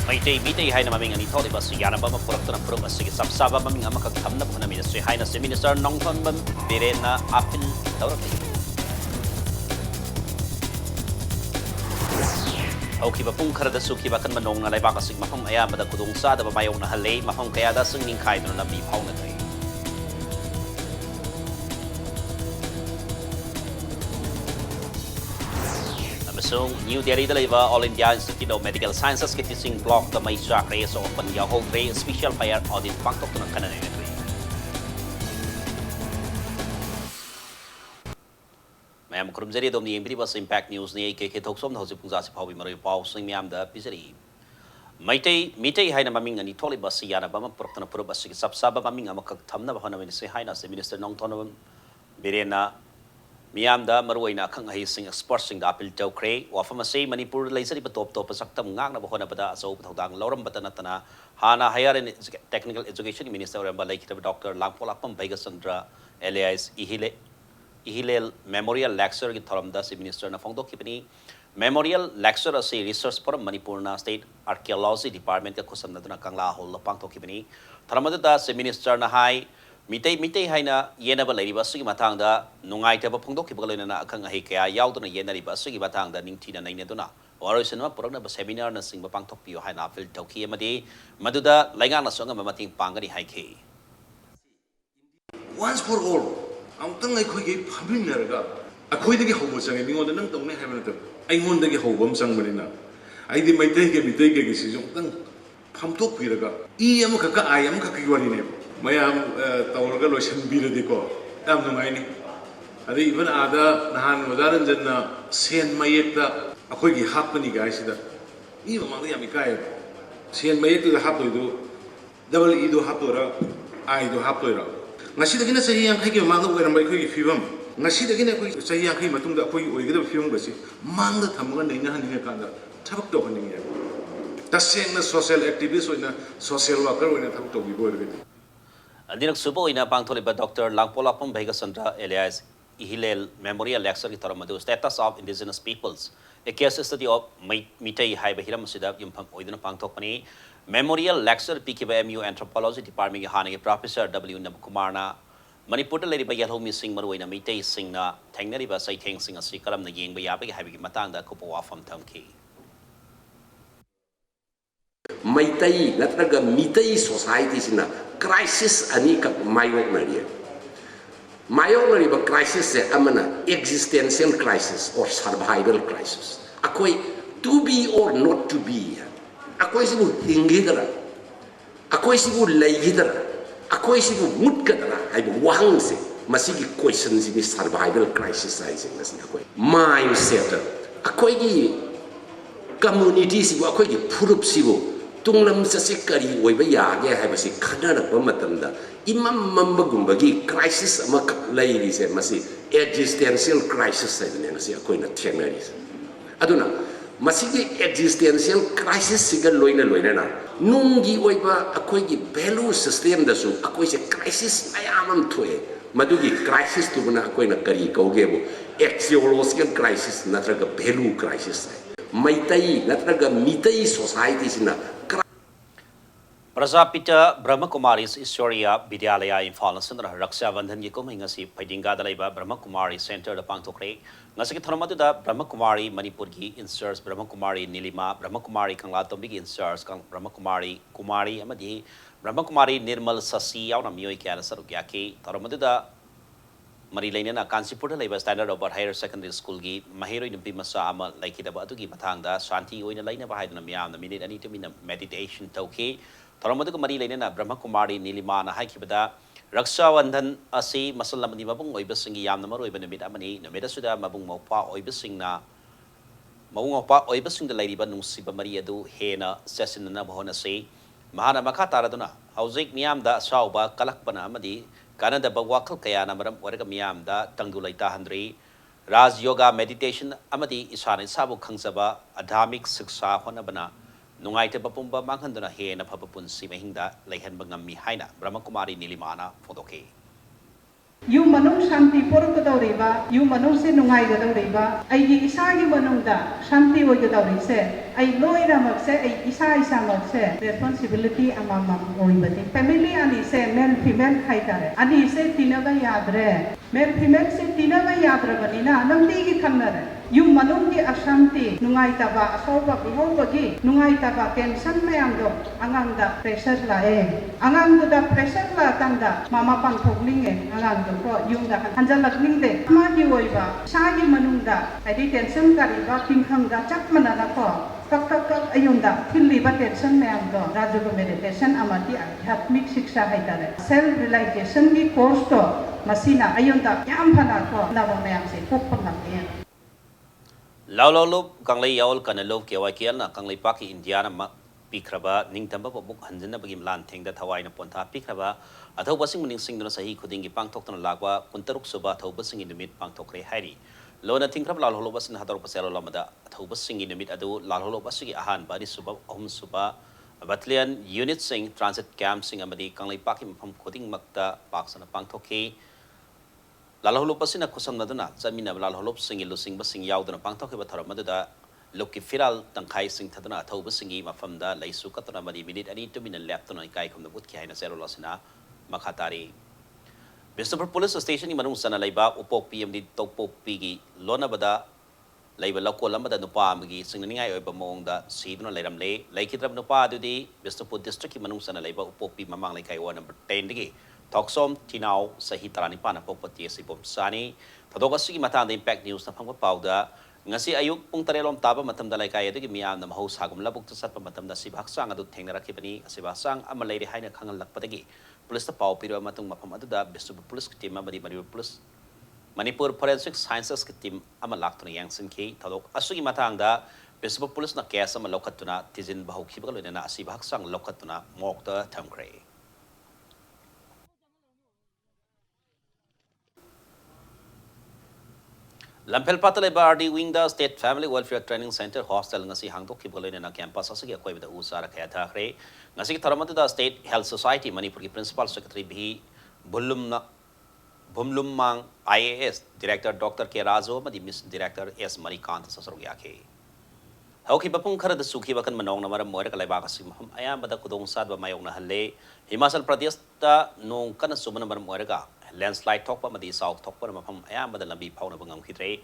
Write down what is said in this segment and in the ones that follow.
Maitei Mitei Haina Maming and Tolibas, Yanabama Puratan Prum, a sig subsaba Maming Amaka Tamna Ministry, Highness Minister Nongton Birena Apin Dorothy. Okiba Punkar the Suki Bakan Manong, Labaka Sig Mahom Ayama, the Kudung Sada, Mayona Hale, Mahom Kayada singing Kaidan and Nabi Paunatay. So, New Delhi deliver All India Institute of Medical Sciences ke teaching block the Maisha race open ya whole day special fire audit pangtok na kanan ni. Mayam kurum jari dom ni impri bas impact news ni ke thok som hausi pungja si phawi maroi pau sing mayam da pisari. Mitei haina maming ani tholi bas yana bama proktana puru bas ki sabsaba maming amakak thamna ba hana ministry haina se minister nong thon birena Miamda Maruina Kang Hising expressing the appeal to Cray, or from a say Manipur laser top Saktam Nang Bahonabada, so Todang Loram Batanatana, Hana Higher and Technical Education Minister like Dr. Lampolapam Vegasandra, Elias Ihilel Memorial Lecture in Thoramdas Minister Nafondo Kipini, Memorial Lecture as a research for Manipurna State Archaeology Department Kosamnatana Kangla Hol Pangto Kipini, Tramadadas Minister Nahai. Mitei haina yenaba lariba sugi matangda nungai taba phongdok kibagalo na akang ahi kaya yauduna yenariba sugi matangda ningthina naineduna waraisana purana ba seminar na singba pangthok piyo haina fil tawki amadi maduda lainga na songa mamating pangani haike once for all amtang ai khoi ge phamin naraga akhoi dagi hobo changi mingoda nang tongne haibana ta ai ngon dagi hobam changbanina ai di mitei ge sijong tang phamtok piraga I am ka I am ka kiwani ne Mayam Tauraga Lotion Biradico, Tamnamaini. And even other Nahan Wadaran Jana, Saint Mayeta, a quick happening guys. Even Yamikai, Saint Mayeta Hapu, double Ido Hapura, I do Hapura. Nashida Gina say, I'm taking Manga when I'm by quick film. Nashida Gina say, I'm taking Matunda Quick or get a film, but Manga Tamuan in Hanakanda, Tabak opening. The same social activists or social worker when I talk to be. Adinak subo ina pangtholiba Dr. Langpolapam Vegasandra Elias Ihilel Memorial Lecture ki taramadu Status of Indigenous Peoples. A case study of Mitei Haiba Hiram Sidab Yumpam Oidana Pangtokani Memorial Lecture PKBMU Anthropology Department Hani Professor W. Nabukumarna Manipur lady by Yellow missing Maruina Mitei Singna Tangnariba Sai Tang Sing a Sikaram the Yang Bayabi Habi Matanga Kupoa from Tamki. Maitai natraga Mitei society sina crisis ani ka mayok ba crisis se amana existential crisis or survival crisis akoi to be or not to be akoi sibu hingidara akoi sibu laigidara akoi sibu mutkadara ai wang se masigi questions ni survival crisis ai se nasi akoi mindset akoi gi community sibu akoi gi purup sibu Tunglam sa si kari oiba yage hai basi khana pa matamda imam mambagumba crisis ama lairi se masi existential crisis sai ne masi akoi na thenari aduna masi gi existential crisis siga loina na nungi oiba akoi gi value system da su akoi se crisis ayamam thoe madugi crisis tu bana akoi na kari kauge bo existential crisis natraga value crisis Maitai natraga Mitei society sina Prajapita Brahmakumari's Istoria Vidyalaya in Falasandra Raksha Vandhan Yikumingasi Padinga Dalaiba Brahmakumari Center the Pangtokre Nasaki Thamatuda Brahmakumari Manipurgi inserts Brahmakumari Nilima Brahmakumari Kanglatombi inserts Brahmakumari Kumari Amadi Brahmakumari Nirmal Sasi Yauna Miyoi Kana Sarugyaki Taramatuda Marilena Kansipur Labor Standard of Higher Secondary School Gi Mahiro in Pimasa Ama like it about to give Matanga Shanti Win a line of Hydnamiam the minute I need to be meditation Toki Taramadu Marilena Brahmakumari Nilimana Haikibada Raksha Vandhan Asi Masalamani Mabung Oibasingi Yam Namaru Ibn Amani Namedasuda Mabung Mopa Oibasingna Maupa Oibasing the Lady Banung Siba Maria do Hena Sessin Nabahona say Mahana Makataraduna Hauzik Miam da Sauba Kalakpana Amadi Canada Bawakal Kayana Madam Warga Miam da Tangdulaita Handri Raj Yoga Meditation Amadi Isani Sabu Kangsaba Adamic Siksa Honabana Nungai te papumba manghanduna he na papapun si mahinda laihan bangam mi haina Brahmakumari Nilimana Fodoke yu manung shanti porokadawriba yu manung se nungaigadawriba aigi isagi manungda shanti oigadawrise ai loiramak se ai isamak se responsibility amamam oibati family ani se male female haitare ani se tinaba yadre male female se tinaba yadrabanina namtigi khannare yu manung gi ashanti nungaitaba asoba bihobagi nungaitaba tension mayamdo angangda pressure lae angangda pressure la tanda mama pangthoklinge angangdo ko yungda hanjalakningde magi oiba sagi manungda adi tension kariba tingkhangda chapmanana ko kak ayunda thilliba tension mayamdo rajugo meditation amati adhyatmik shiksha haitare self realization gi course to masina ayunda yam phana ko nawa mayam se kokpangam Laulolup kanglay yawl kanalop kewakiel na kanglay paki Indiana ma pikraba ning tamba pabuk hanjana bagim lan thengda thawai na ponta pikraba athau basing muning sing dona sahi khuding gi pangthok tona lagwa kuntaruk suba thau basing indumit pangthok re hairi lona thingkrab lalholop basin hadar paselo lamada athau basing indumit adu lalholop basigi ahan bari suba suba battalion unit sing transit camp sing amadi kanglay paki mpham khuding makta paksana pangthokhi lalholop basina kusam naduna jamina lalholop singi lusing basing yaudana pangthok ba thara madada lokki firal tangkhai sing thaduna thau basingi mafamda laisu katuna madi minute ani 2 minute left tona kai khumna but khai na zero losina makhatari Bisnupur police station manung sana laiba upok PMD topok pigi lona bada laiba lako lamada nupa amagi singningai oiba mongda siduna lairam le laikitrab nupa adudi Bisnupur district manung sana laiba upok pi mamang lai kai wa number 10 digi Toksom Tinau sahi taranipa na pokpati si Bom Sani Tadok asigi matang impact news na pangwa pauda ngasi ayuk pung tarelom taba matam dalay kaya digi miyam na mahus hagum labuk tusat pa matam da si baksang adu teng narakipani si baksang amalay rihay na kangal lakpatagi pulis na pau pero matong mapam adu da Bisnupur police team amadi Manipur Forensic Sciences team amalak to na yang sinki tadok asigi matang da Bisnupur police na kaya sa malokat to na tizin bahuk hibagalo na si baksang lokat to na mokta tamkray Lampel Patalay Bardi Wing the State Family Welfare Training Center Hostel ngasi hangtok kibulin na campus asigi akoy bida usara kaya thakre ngasi taramatu da State Health Society Manipur ki Principal Secretary bhi Bumlummang IAS Director Dr. K. Razo madi Miss Director S. Marikant sasarog yake Hauki bapung khara da sukhi bakan manong na maram moira kalay bakasi maham ayam bada kudong sad ba mayong na halle Himachal Pradesh ta nong kana subana maram moira ka landslide thokpa madi south thokpa mafam ayam bada lambi phawna bangam khitre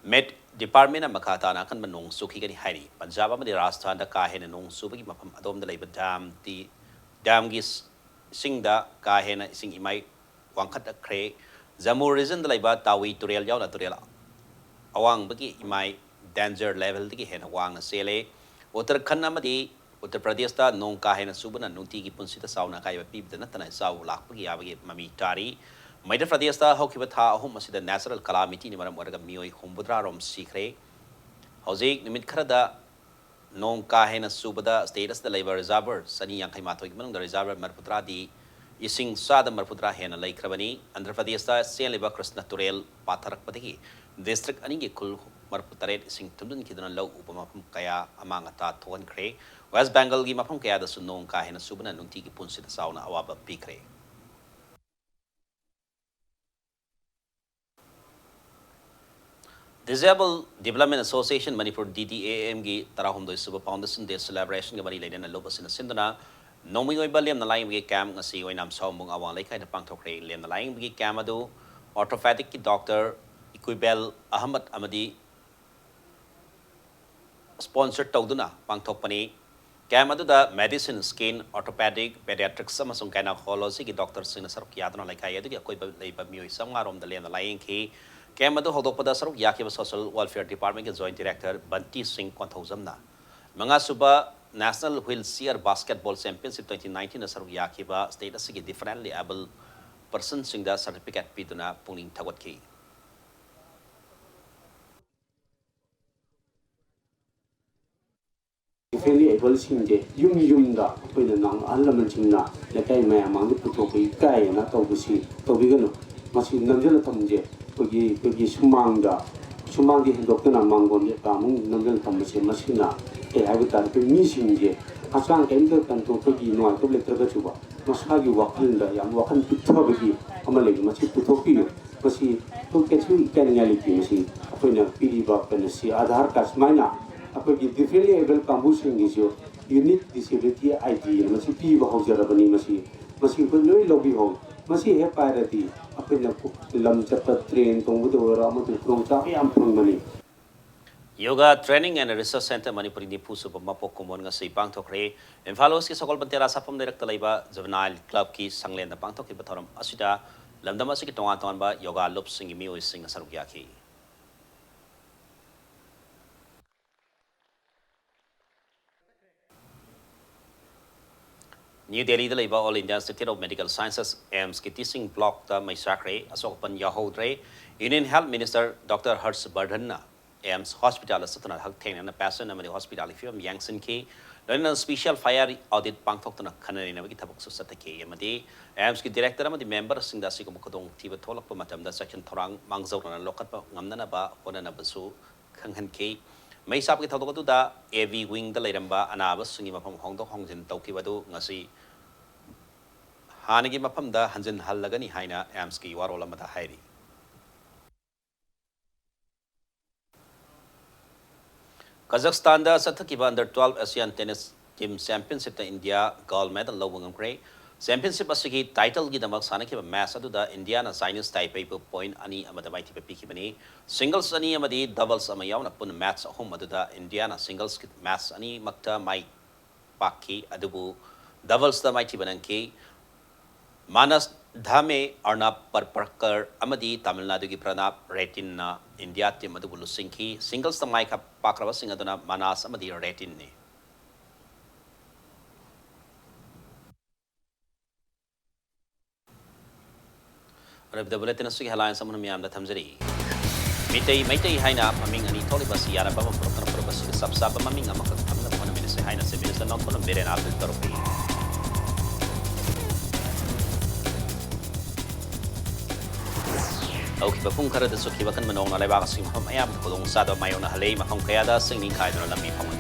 Met Department na makata na kan manong sukhi gani hairi Punjab amadi Rajasthan da ka hena nong subagi mafam adom da laiba dam gis singda ka hena sing imai wangkhat akre Jammu region da laiba tawi turel yaw na turel awang bagi imai danger level digi hena wang na sele Uttarakhand amadi Uttar Pradesh ta nong ka hena subana nungti gi punsita sauna kai pibda na tanai saw lakpagi yabagi mami tari Madhya Pradesh ta hokiba tha ahum asida natural calamity ni maram waraga mioi humbudra rom sikre hojik nimit kharada nong ka hena subada status da labor reservoir sani yang kai mathoi manung da reservoir marputra di ising sada marputra hena laikhrabani Andhra Pradesh ta seliba Krishna Turel patharak patigi district ani gi kul marputare ising tumdun kidana law upamapam kaya amanga ta thon kre West Bengal gi mapam kaya da sunong ka hena subana nungti gi punsita sauna awaba pikre Disabled Development Association Manipur DDAM gi tarahum doi suba foundation day celebration ga bari leiden na lobas na sindana nomi oi balem na laing gi camp ngasi oi nam saumung awang lai kai na pangthokre lem na laing gi camp adu orthopedic ki doctor Iqbal Ahmad amadi sponsored tawduna pangthokpani camp adu da medicine skin orthopedic pediatrics amasung gynecology ki doctor sing na saruk yadna lai kai adu gi koi ba mioi samngarom da lem na laing ki Camp adu hodokpada saruk yakiba Social Welfare Department ke Joint Director Banti Singh Konthozamna Manga suba National Wheelchair Basketball Championship 2019 na saruk yakiba state asigi differently able person sing da certificate pituna pungning thawat ki Fairly able singde yum da pwede nang alaman singna lekai maya mang putoki kai na tawbusi tawbigano masi namjala tamje pagi sumangda sumangdi doktor mangon de kamung namjal tamse masina e habitat pe mi singje asang kendo tanto pagi no to letra ga chuba masagi wakan da yang wakan putha bagi amale masi putoki masi to kechu ikanality masi apoina pidi ba penasi Aadhaar card maina apogi differently able kambu singi jo unique disability ID masi pi ba hojara bani masi ko loi lobby ho masi he parati apoina lam chata train tongbu do ra mu tong cha yam phung mani Yoga Training and Research Center Manipuri-2pm mapok kumon nga si pangthokre Infalos ki sakol bantera sapam direct talaiba juvenile club ki sanglen na pangthok ki bathoram asida lamdam asiki tongan ba yoga lop singi mi sing sarugya ki New Delhi dalaiba All India Institute of Medical Sciences AIMS ki teaching block ta mai sakre asok pan yahodre Union Health Minister Dr. Harshvardhan AIMS Hospital Satana Hak and Passion and Hospital if you am Yangsen K. Then a special fire audit Bangkok to Kanarina Vitabok Satake Amadi AIMS Director and the members in the Sikamokong Tiba Tolak Matam, the section Torang, Mangzok and Lokat Namnaba, Onanabasu, Kangan K. May Sapki Togo da AV Wing the Ladamba and Abbas singing from Hong Kong in Tokibadu Nasi Hanigi Mapam da Hansen Halagani Haina AIMSki Warola Mata Heidi. Kazakhstan da sathakiba under 12 ASEAN Tennis Team Championship ta India gold medal lobang amkre championship asigi title gi damak sanakiba match adu da India na Chinese Taipei pu point ani amada mai tipa pikibani singles ani amadi doubles ama yauna pun match ahum adu da India na singles match ani makta mai pakki adubu doubles da mai tibananki Manas Dhame Arnab Parparkar Amadi Tamil Nadu ki Pranab Retin na India team adu bulu singki singles tamai ka pakrawa sing aduna Manas Amadi Retin ni Rab da bulletin sugi halayan samun miyam da thamjari Mitei haina maming ani toli basi yara bama prokar basi sabsab maming amak thamna pona minse haina se minse not pona beren atul taropi Okay, bapung kara da suki bakan manong na laiba kasi maham ayam kulong sada mayo na halay mahong kaya da singing kaya na lami paman.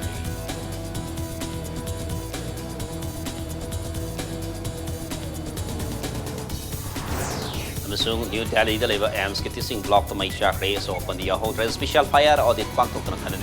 Amasung New Delhi da laiba AIMS kiti sing block to may shakre so upon the yaho special fire audit pangtok na kanan